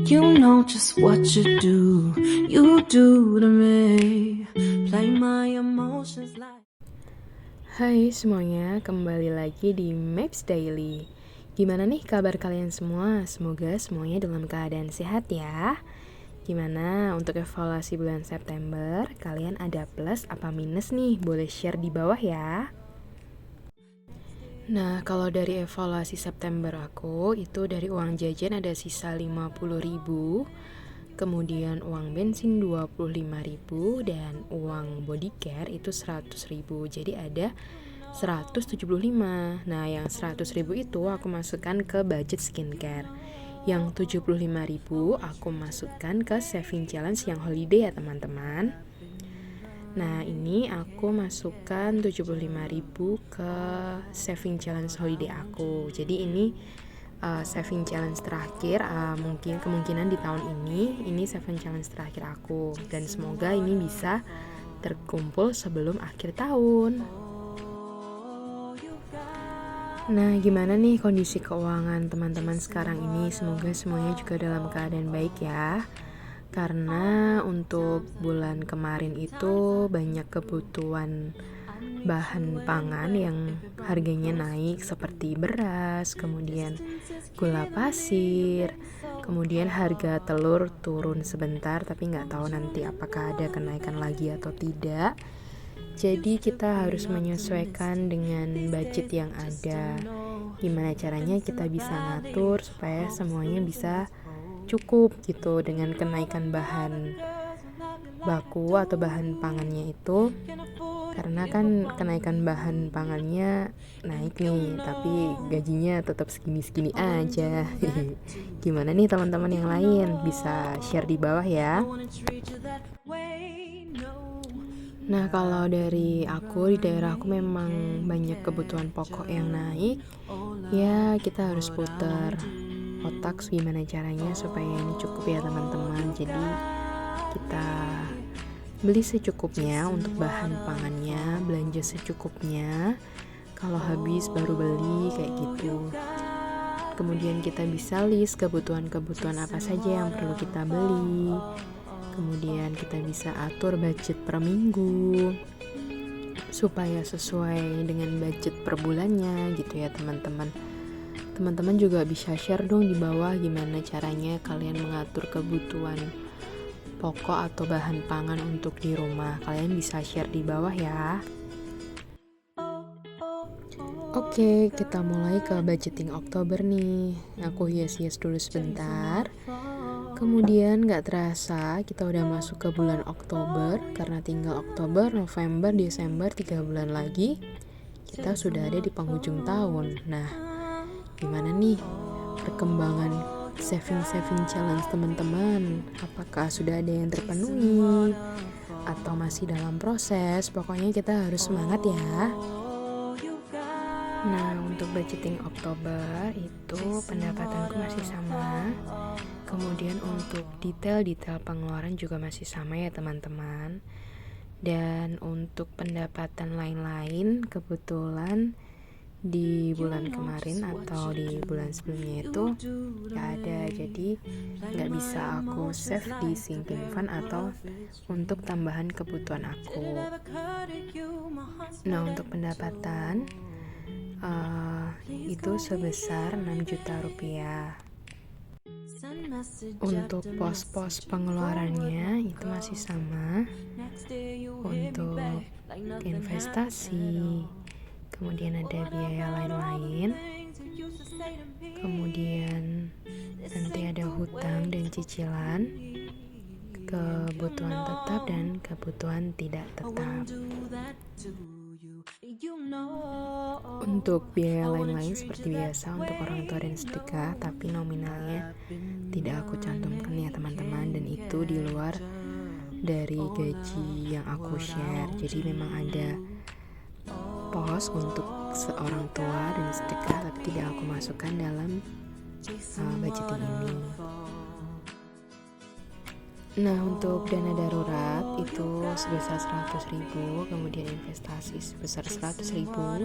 You know just what you do to me. Play my emotions like. Hai semuanya, kembali lagi di Maps Daily. Gimana nih kabar kalian semua? Semoga semuanya dalam keadaan sehat ya. Gimana untuk evaluasi bulan September? Kalian ada plus apa minus nih? Boleh share di bawah ya. Nah, kalau dari evaluasi September aku, itu dari uang jajan ada sisa 50.000, kemudian uang bensin 25.000, dan uang body care itu 100.000. Jadi ada 175. Nah, yang 100.000 itu aku masukkan ke budget skincare. Yang 75.000 aku masukkan ke saving challenge yang holiday ya teman-teman. Nah, ini aku masukkan 75.000 ke saving challenge holiday aku. Jadi ini saving challenge terakhir, mungkin kemungkinan di tahun ini saving challenge terakhir aku. Dan semoga ini bisa terkumpul sebelum akhir tahun. Nah, gimana nih kondisi keuangan teman-teman sekarang ini? Semoga semuanya juga dalam keadaan baik ya. Karena untuk bulan kemarin itu banyak kebutuhan bahan pangan yang harganya naik seperti beras, kemudian gula pasir, kemudian harga telur turun sebentar tapi nggak tahu nanti apakah ada kenaikan lagi atau tidak. Jadi kita harus menyesuaikan dengan budget yang ada. Gimana caranya kita bisa ngatur supaya semuanya bisa cukup gitu dengan kenaikan bahan baku atau bahan pangannya itu, karena kan kenaikan bahan pangannya naik nih tapi gajinya tetap segini-segini aja. Gimana nih teman-teman yang lain, bisa share di bawah ya. Nah, kalau dari aku, di daerah aku memang banyak kebutuhan pokok yang naik. Ya, kita harus putar otak gimana caranya supaya ini cukup ya teman-teman. Jadi kita beli secukupnya untuk bahan pangannya, belanja secukupnya, kalau habis baru beli kayak gitu. Kemudian kita bisa list kebutuhan-kebutuhan apa saja yang perlu kita beli. Kemudian kita bisa atur budget per minggu supaya sesuai dengan budget per bulannya gitu ya teman-teman. Teman-teman juga bisa share dong di bawah gimana caranya kalian mengatur kebutuhan pokok atau bahan pangan untuk di rumah. Kalian bisa share di bawah ya. Oke, kita mulai ke budgeting Oktober nih. Aku hias-hias dulu sebentar. Kemudian gak terasa kita udah masuk ke bulan Oktober. Karena tinggal Oktober, November, Desember 3 bulan lagi kita sudah ada di penghujung tahun. Nah, gimana nih perkembangan saving challenge teman-teman? Apakah sudah ada yang terpenuhi atau masih dalam proses? Pokoknya kita harus semangat ya. Nah, untuk budgeting Oktober itu pendapatanku masih sama. Kemudian untuk detail pengeluaran juga masih sama ya teman-teman. Dan untuk pendapatan lain-lain kebetulan di bulan kemarin atau di bulan sebelumnya itu gak ada, jadi gak bisa aku save di sinking fund atau untuk tambahan kebutuhan aku. Nah, untuk pendapatan itu sebesar 6 juta rupiah. Untuk pos-pos pengeluarannya itu masih sama. Untuk investasi, kemudian ada biaya lain-lain, kemudian nanti ada hutang dan cicilan, kebutuhan tetap dan kebutuhan tidak tetap. Untuk biaya lain-lain seperti biasa untuk orang tua dan sedekah, tapi nominalnya tidak aku cantumkan ya teman-teman, dan itu di luar dari gaji yang aku share. Jadi memang ada pos untuk seorang tua dan sedekah, tapi tidak aku masukkan dalam budgeting ini. Nah, untuk dana darurat itu sebesar 100.000, kemudian investasi sebesar 100.000,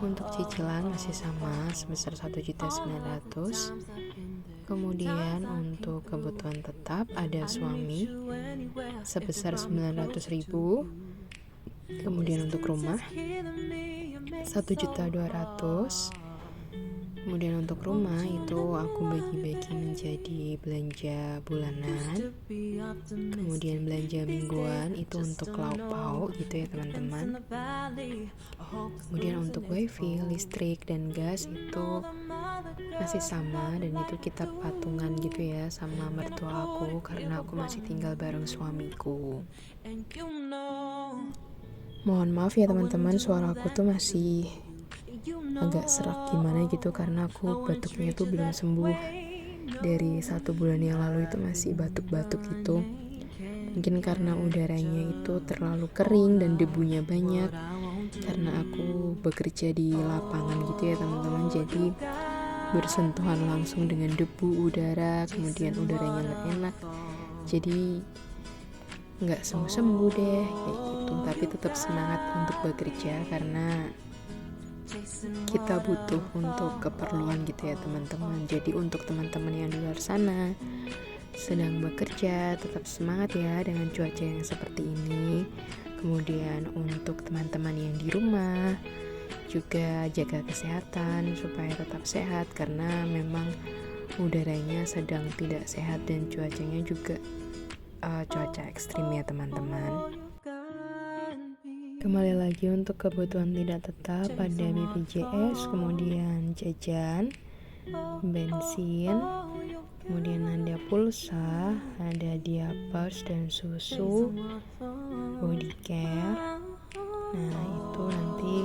untuk cicilan masih sama sebesar 1.900.000, Kemudian untuk kebutuhan tetap ada suami sebesar 900.000. Kemudian untuk rumah 1.200.000. Kemudian untuk rumah itu aku bagi-bagi menjadi belanja bulanan, kemudian belanja mingguan itu untuk lauk pauk gitu ya teman-teman. Kemudian untuk wifi, listrik, dan gas itu masih sama, dan itu kita patungan gitu ya sama mertua aku karena aku masih tinggal bareng suamiku. Mohon maaf ya teman-teman, suara aku tuh masih agak serak gimana gitu karena aku batuknya tuh belum sembuh. Dari 1 bulan yang lalu itu masih batuk-batuk gitu. Mungkin karena udaranya itu terlalu kering dan debunya banyak karena aku bekerja di lapangan gitu ya teman-teman, jadi bersentuhan langsung dengan debu udara, kemudian udaranya gak enak, jadi gak sembuh-sembuh deh kayak gitu. Tapi tetap semangat untuk bekerja karena kita butuh untuk keperluan gitu ya teman-teman. Jadi untuk teman-teman yang di luar sana sedang bekerja, tetap semangat ya dengan cuaca yang seperti ini. Kemudian untuk teman-teman yang di rumah juga jaga kesehatan supaya tetap sehat karena memang udaranya sedang tidak sehat dan cuacanya juga cuaca ekstrim ya teman-teman. Kembali lagi untuk kebutuhan tidak tetap ada BPJS, kemudian jajan, bensin, kemudian ada pulsa, ada diapers dan susu, body care. Nah itu nanti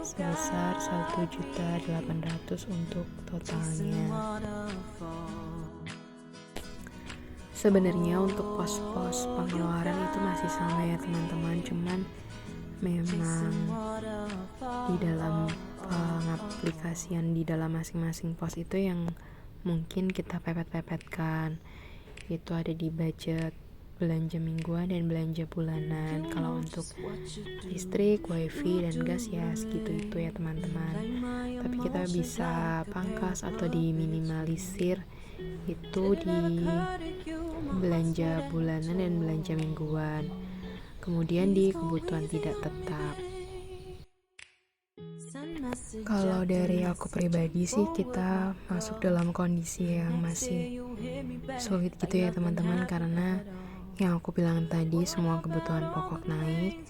sebesar 1.800.000 untuk totalnya. Sebenarnya untuk pos-pos pengeluaran itu masih sama ya teman-teman, cuman memang di dalam pengaplikasian di dalam masing-masing pos itu yang mungkin kita pepet-pepetkan. Itu ada di budget belanja mingguan dan belanja bulanan. Kalau untuk listrik, wifi, dan gas ya segitu itu ya teman-teman. Tapi kita bisa pangkas atau diminimalisir itu di belanja bulanan dan belanja mingguan. Kemudian di kebutuhan tidak tetap. Kalau dari aku pribadi sih kita masuk dalam kondisi yang masih sulit gitu ya teman-teman, karena yang aku bilang tadi semua kebutuhan pokok naik,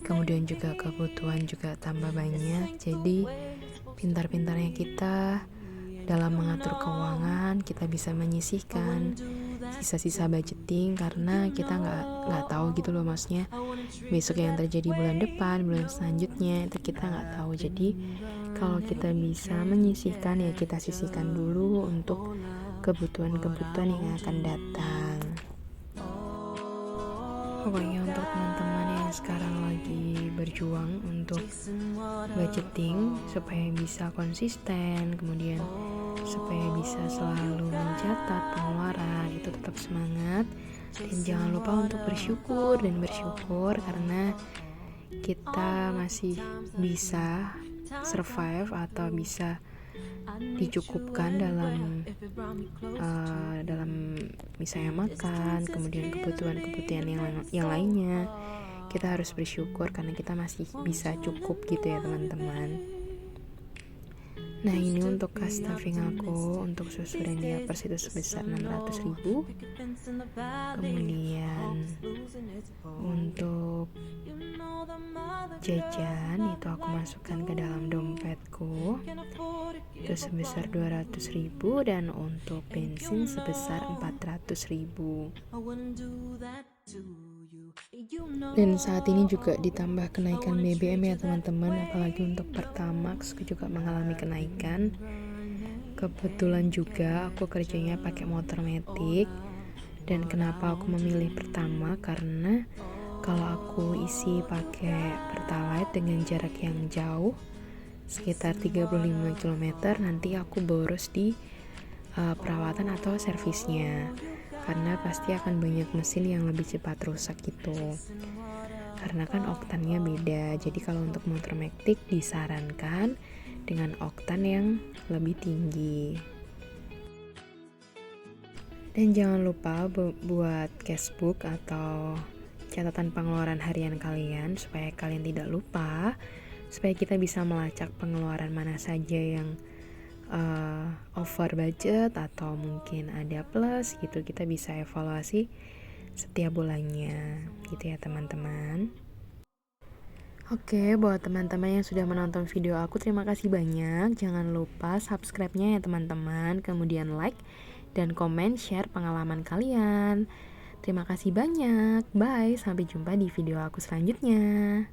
kemudian juga kebutuhan juga tambah banyak. Jadi pintar-pintarnya kita dalam mengatur keuangan, kita bisa menyisihkan sisa-sisa budgeting karena kita nggak tahu gitu loh, maksudnya besok yang terjadi bulan depan, bulan selanjutnya itu kita nggak tahu. Jadi kalau kita bisa menyisihkan ya kita sisihkan dulu untuk kebutuhan-kebutuhan yang akan datang. Pokoknya untuk teman-teman yang sekarang lagi berjuang untuk budgeting supaya bisa konsisten, kemudian supaya bisa selalu mencatat pengeluaran, itu tetap semangat dan jangan lupa untuk bersyukur karena kita masih bisa survive atau bisa dicukupkan dalam misalnya makan, kemudian kebutuhan yang lainnya. Kita harus bersyukur karena kita masih bisa cukup gitu ya teman-teman. Nah ini untuk cash stuffing aku untuk susu dan diapers itu sebesar 600.000. Kemudian untuk jajan itu aku masukkan ke dalam dompetku itu sebesar 200.000, dan untuk bensin sebesar 400.000. Dan saat ini juga ditambah kenaikan BBM ya teman-teman, apalagi untuk Pertamax juga mengalami kenaikan. Kebetulan juga aku kerjanya pakai motor metik, dan kenapa aku memilih Pertamax karena kalau aku isi pakai Pertalite dengan jarak yang jauh sekitar 35 km nanti aku boros di perawatan atau servisnya, karena pasti akan banyak mesin yang lebih cepat rusak gitu, karena kan oktannya beda. Jadi kalau untuk motor metik disarankan dengan oktan yang lebih tinggi. Dan jangan lupa buat cashbook atau catatan pengeluaran harian kalian supaya kalian tidak lupa, supaya kita bisa melacak pengeluaran mana saja yang over budget atau mungkin ada plus gitu. Kita bisa evaluasi setiap bulannya gitu ya teman-teman. Oke, buat teman-teman yang sudah menonton video aku, terima kasih banyak. Jangan lupa subscribe-nya ya teman-teman, kemudian like dan komen share pengalaman kalian. Terima kasih banyak. Bye, sampai jumpa di video aku selanjutnya.